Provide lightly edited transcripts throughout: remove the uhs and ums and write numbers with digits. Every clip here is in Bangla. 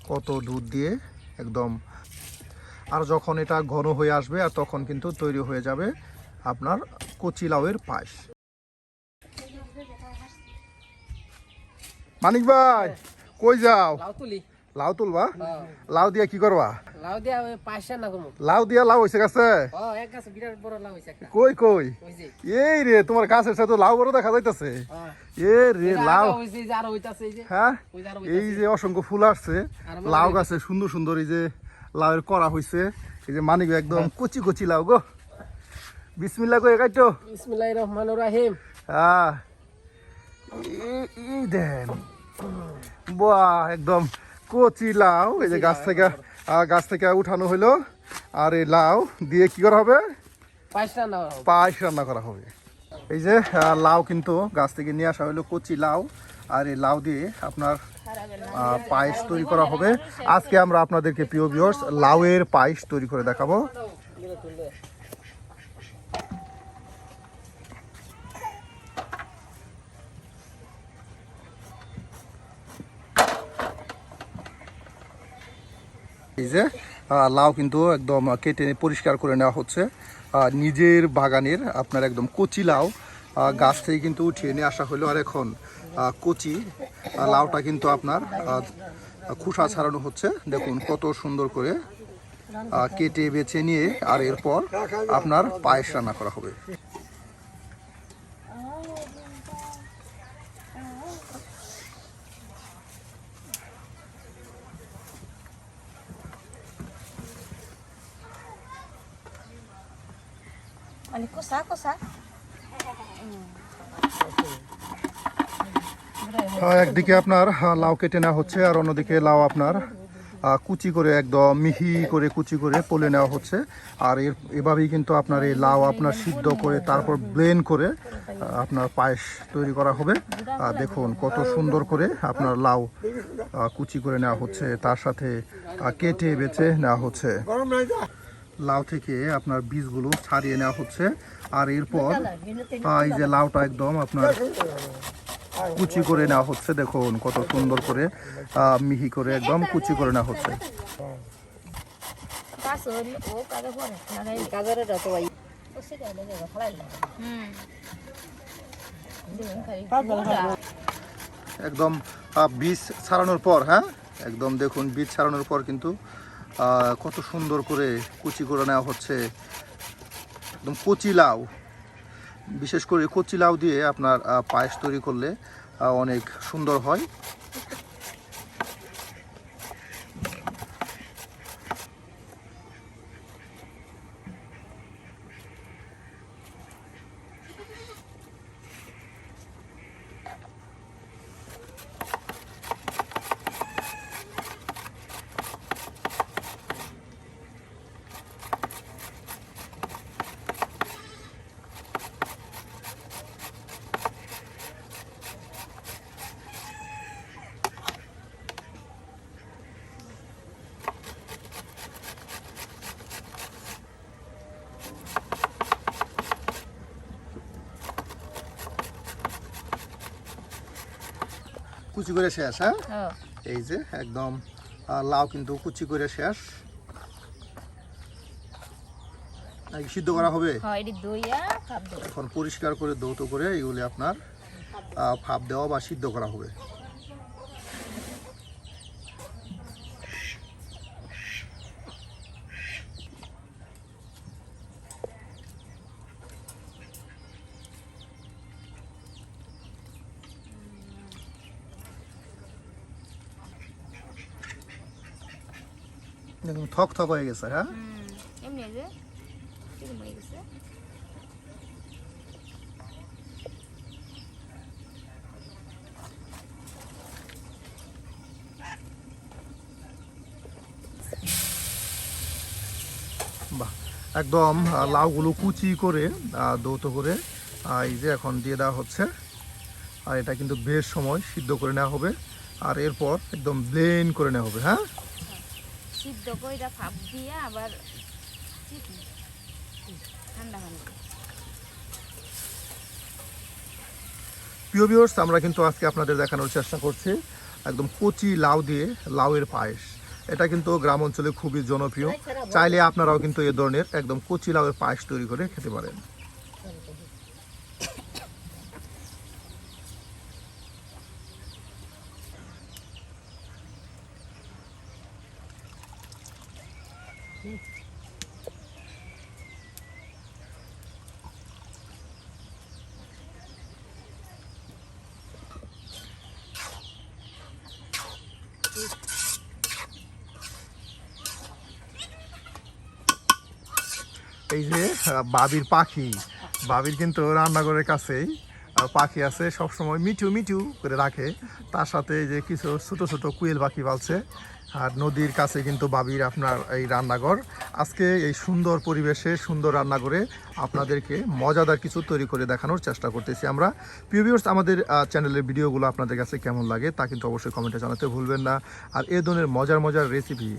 কত দুধ দিয়ে একদম। আর যখন এটা ঘন হয়ে আসবে আর তখন কিন্তু তৈরি হয়ে যাবে আপনার কচি লাউয়ের পায়েস। মানিক ভাই কই যাও? লাউ তুলবা? লাউ দিয়া কি করবা? লাউ দিয়া পায়েস রান্না করব। লাউ দিয়া লাউ হইছে গাছে? এক গাছে বিরাট বড় লাউ হইছে একটা। কই কই? এই রে তোমার গাছের সাথে লাউ বড় দেখা যাইতাছে। এ রে লাউ হইছে যে আর হইতাছে এই যে। হ্যাঁ এই যে অসংখ্য ফুল আসছে লাউ গাছে, সুন্দর সুন্দর এই যে লাউয়ের করা হইছে। এই যে মানিক একদম কচি কচি লাউ গো। বিসমিল্লাহ কই কাটো। বিসমিল্লাহির রহমানির রহিম। হ্যাঁ এই দেন বাহ একদম কচি লাউ। এই যে গাছ থেকে উঠানো হইলো। আর এই লাউ দিয়ে কি করা হবে? পায়েস রান্না করা হবে। এই যে লাউ কিন্তু গাছ থেকে নিয়ে আসা হলো কচি লাউ, আর এই লাউ দিয়ে আপনার পায়েস তৈরি করা হবে। আজকে আমরা আপনাদেরকে প্রিয় ভিউয়ার্স লাউয়ের পায়েস তৈরি করে দেখাবো। এই যে লাউ কিন্তু একদম কেটে পরিষ্কার করে নেওয়া হচ্ছে। নিজের বাগানের আপনার একদম কচি লাউ গাছ থেকে কিন্তু উঠিয়ে নিয়ে আসা হলো। আর এখন কচি লাউটা কিন্তু আপনার খোসা ছাড়ানো হচ্ছে। দেখুন কত সুন্দর করে কেটে বেছে নিয়ে আর এরপর আপনার পায়েস রান্না করা হবে। একদিকে আপনার লাউ কেটে নেওয়া হচ্ছে আর অন্যদিকে লাউ আপনার কুচি করে একদম মিহি করে কুচি করে পলে নেওয়া হচ্ছে। আর এভাবেই কিন্তু আপনার এই লাউ আপনার সিদ্ধ করে তারপর ব্লেন্ড করে আপনার পায়েস তৈরি করা হবে। দেখুন কত সুন্দর করে আপনার লাউ কুচি করে নেওয়া হচ্ছে, তার সাথে কেটে বেছে নেওয়া হচ্ছে। লাউ থেকে আপনার বীজগুলো ছাড়িয়ে নেওয়া হচ্ছে। আর এরপর এই যে লাউটা একদম আপনার কুচি করে নেওয়া হচ্ছে। দেখুন কত সুন্দর করে মিহি করে একদম কুচি করে নেওয়া হচ্ছে। একদম বীজ ছাড়ানোর পর, হ্যাঁ একদম দেখুন বীজ ছাড়ানোর পর কিন্তু কত সুন্দর করে কুচি করে নেওয়া হচ্ছে। একদম কচি লাউ, বিশেষ করে কচি লাউ দিয়ে আপনার পায়েস তৈরি করলে অনেক সুন্দর হয়। কুচি করে শেষ, হ্যাঁ এই যে একদম লাউ কিন্তু কুচি করে শেষ। সিদ্ধ করা হবে এখন, পরিষ্কার করে ধৌত করে এগুলি আপনার ভাপ দেওয়া বা সিদ্ধ করা হবে। দেখুন থক থক হয়ে গেছে, হ্যাঁ বাহ একদম লাউগুলো কুচি করে ধৌত করে এই যে এখন দিয়ে দেওয়া হচ্ছে। আর এটা কিন্তু বেশ সময় সিদ্ধ করে নেওয়া হবে। আর এরপর একদম ব্লেন্ড করে নেওয়া হবে। হ্যাঁ সিদ্ধ কইরা ভাপ দিয়ে আবার ঠান্ডা ঠান্ডা। প্রিয় ভিউয়ার্স আমরা কিন্তু আজকে আপনাদের দেখানোর চেষ্টা করছি একদম কচি লাউ দিয়ে লাউয়ের পায়েস। এটা কিন্তু গ্রাম অঞ্চলে খুবই জনপ্রিয়। চাইলে আপনারাও কিন্তু এ ধরনের একদম কচি লাউয়ের পায়েস তৈরি করে খেতে পারেন। এই যে বাবির পাখি, বাবির কিন্তু রান্নাঘরের কাছেই পাখি আছে, সবসময় মিঠু মিঠু করে রাখে। তার সাথে এই যে কিছু ছোট ছোট কুয়েল পাখি পালছে। আর নদীর কাছে কিন্তু বাবির আপনার এই রান্নাঘর। আজকে এই সুন্দর পরিবেশে সুন্দর রান্নাঘরে আপনাদেরকে মজাদার কিছু তৈরি করে দেখানোর চেষ্টা করতেছি আমরা। প্রিয় ভিউয়ার্স, আমাদের চ্যানেলের ভিডিওগুলো আপনাদের কাছে কেমন লাগে তা কিন্তু অবশ্যই কমেন্টে জানাতে ভুলবেন না। আর এ ধরনের মজার মজার রেসিপি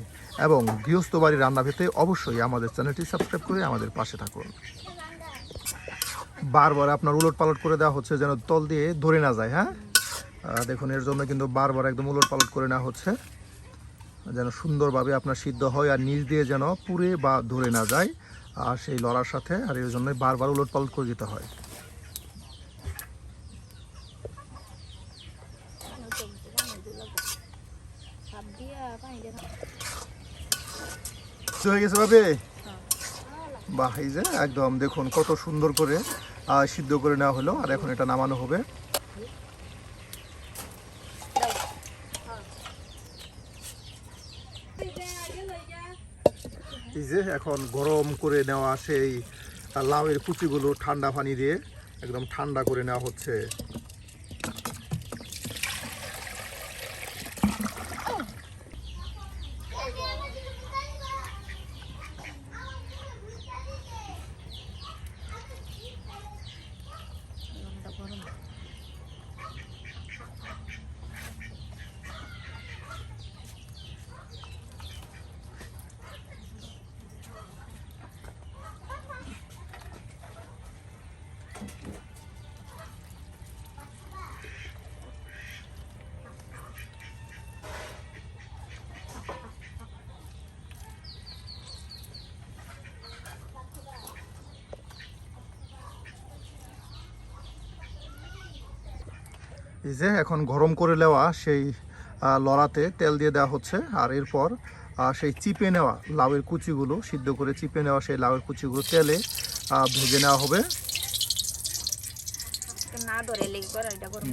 এবং গৃহস্থ বাড়ির রান্না পেতে অবশ্যই আমাদের চ্যানেলটি সাবস্ক্রাইব করে আমাদের পাশে থাকুন। বারবার আপনার উলট পালট করে দেওয়া হচ্ছে যেন তল দিয়ে ধরে না যায়। হ্যাঁ, দেখুন এর জন্য কিন্তু বারবার একদম উলট পালট করে নেওয়া হচ্ছে যেন সুন্দরভাবে আপনার সিদ্ধ হয় আর নিচ দিয়ে যেন পুড়ে বা ধরে না যায় আর সেই লড়ার সাথে। আর এর জন্য বারবার উলট পালট করে দিতে হয়। হয়ে গেছে ভাবে, বাহ, এই যে একদম দেখুন কত সুন্দর করে সিদ্ধ করে নেওয়া হলো। আর এখন এটা নামানো হবে। এই যে এখন গরম করে নেওয়া সেই লাউয়ের কুচিগুলো ঠান্ডা পানি দিয়ে একদম ঠান্ডা করে নেওয়া হচ্ছে। এই যে এখন গরম করে নেওয়া সেই লড়াতে তেল দিয়ে দেওয়া হচ্ছে। আর এরপর সেই চিপে নেওয়া লাউয়ের কুচিগুলো, সিদ্ধ করে চিপে নেওয়া সেই লাউয়ের কুচিগুলো তেলে ভেজে নেওয়া হবে।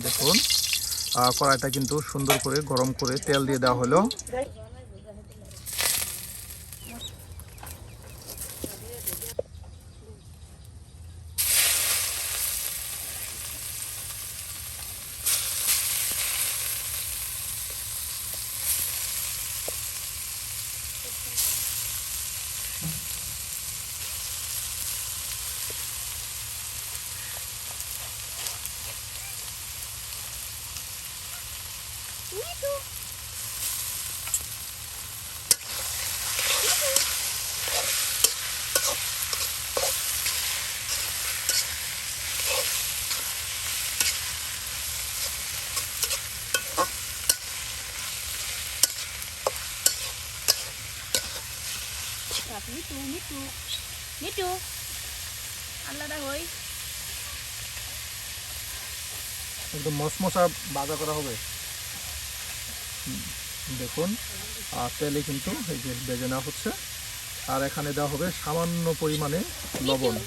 দেখুন কড়াইটা কিন্তু সুন্দর করে গরম করে তেল দিয়ে দেওয়া হলো। মিটু মিটু মিটু আল্লাহটা হই একদম মশমশা ভাজা করা হবে। দেখুন তেলে কিন্তু এই যে ভেজে নেওয়া হচ্ছে। আর এখানে দেওয়া হবে সামান্য পরিমাণে লবণ।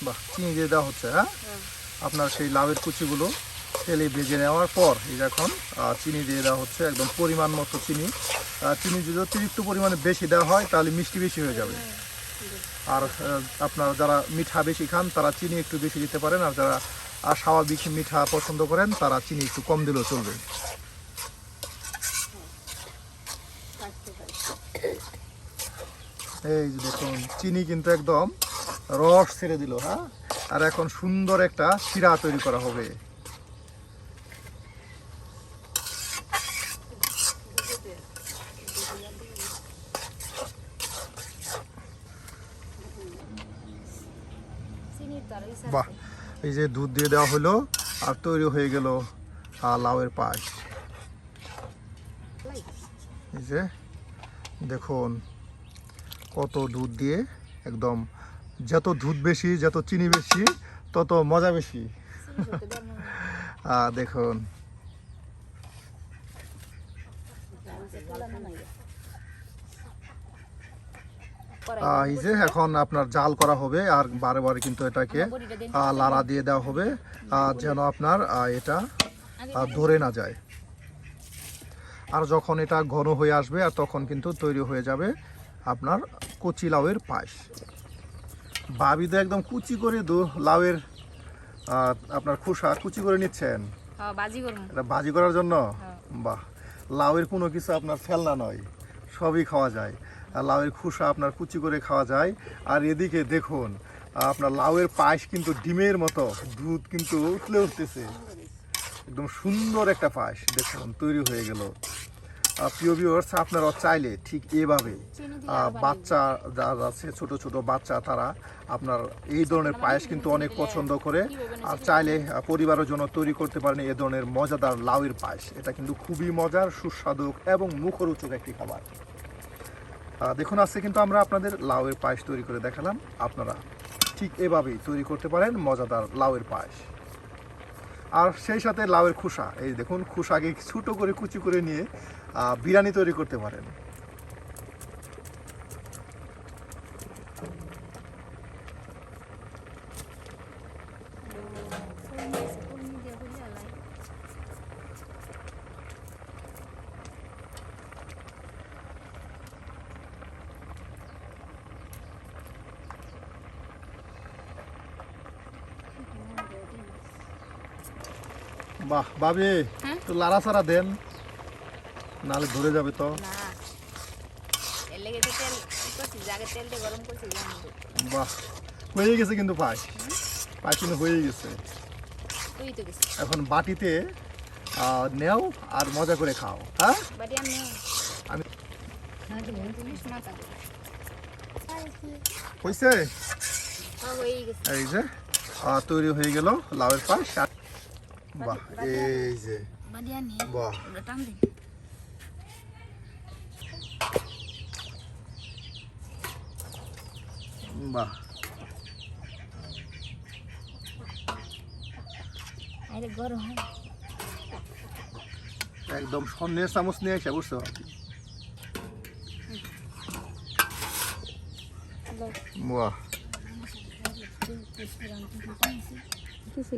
বাহ, চিনি দিয়ে দেওয়া হচ্ছে। হ্যাঁ, আপনার সেই লাউয়ের কুচিগুলো তেলে ভেজে নেওয়ার পর এই এখন চিনি দিয়ে দেওয়া হচ্ছে একদম পরিমাণ মতো চিনি। চিনি যদি অতিরিক্ত পরিমাণে বেশি দেওয়া হয় তাহলে মিষ্টি বেশি হয়ে যাবে। আর আপনারা যারা মিঠা বেশি খান তারা চিনি একটু বেশি দিতে পারেন। আর যারা স্বাভাবিক মিঠা পছন্দ করেন তারা চিনি একটু কম দিলেও চলবে। এই যে দেখুন চিনি কিন্তু একদম রস ছেড়ে দিল, হ্যাঁ। আর এখন সুন্দর একটা শিরা তৈরি করা হবে। চিনির তো আরো ইচ্ছা বাহ, আছে। এই যে দুধ দিয়ে দেওয়া হলো আর তৈরি হয়ে গেল লাউয়ের পায়েস। এই যে দেখুন কত দুধ দিয়ে একদম, যত দুধ বেশি যত চিনি বেশি তত মজা বেশি। চিনি সত্যি দেওয়ার মনে হয়। দেখুন এই যে এখন আপনার জাল করা হবে আর বারে বারে কিন্তু এটাকে বড়িটা দিন লাড়া দিয়ে দেওয়া হবে যেন আপনার এটা ধরে না যায়। আর যখন এটা ঘন হয়ে আসবে আর তখন কিন্তু তৈরি হয়ে যাবে আপনার কচি লাউয়ের পায়েস। ভাবি তো একদম কুচি করে লাউয়ের আপনার খোসা কুচি করে নিচ্ছেন হ্যাঁ বাজি করব। এটা ভাজি করার জন্য। হ্যাঁ। বাহ, লাউয়ের কোনো কিছু আপনার ফেলনা নয়, সবই খাওয়া যায়। আর লাউয়ের খোসা আপনার কুচি করে খাওয়া যায়। আর এদিকে দেখুন আপনার লাউয়ের পায়েস কিন্তু ডিমের মতো, দুধ কিন্তু উঠলে উঠতেছে, একদম সুন্দর একটা পায়েস দেখুন তৈরি হয়ে গেল। প্রিয় ভিউয়ার্স, আপনারা চাইলে ঠিক এভাবে চিনি দিয়ে আরো বানিয়ে বাচ্চা যারা আছে ছোট ছোট বাচ্চা তারা আপনার এই ধরনের পায়েস কিন্তু অনেক পছন্দ করে। আর চাইলে পরিবারের জন্য তৈরি করতে পারেন এই ধরনের মজাদার লাউয়ের পায়েস। এটা কিন্তু খুবই মজার, সুস্বাদু এবং মুখরোচক একটি খাবার। দেখুন আজকে কিন্তু আমরা আপনাদের লাউয়ের পায়েস তৈরি করে দেখালাম। আপনারা ঠিক এভাবেই তৈরি করতে পারেন মজাদার লাউয়ের পায়েস। আর সেই সাথে লাউয়ের খোসা, এই দেখুন খোসাকে ছোটো করে কুচি করে নিয়ে বিরিয়ানি তৈরি করতে পারেন। চিনি দিয়ে হইলে আলাই। বাহ ভাবি, হ্যাঁ? একটু লাড়াচাড়া দেন, নাহলে ধরে যাবে তো। না এর লেগে তো তেল ই করছি, আগে তেল দিয়ে গরম করছি জানি তো। বাহ, হয়ে গেছে কিন্তু পায়েস, পায়েস কিন্তু হয়ে গেছে। তুই তো গেছিস এখন বাটিতে নেও আর মজা করে খাও। হ্যাঁ, বাড়ি আমি আমি- জিনিস মাথা হয়েছে। হয়ে গেছে। এই যে তৈরি হয়ে গেল লাউয়ের পায়েস। বাহ, এই যে বাড়ি আনি বাহ, ওটা টান দিন। বাহ, আরে গরম হয়। একদম স্বর্ণের চামচ নিয়ে এসে বসতে হবে। বাহ, কিছু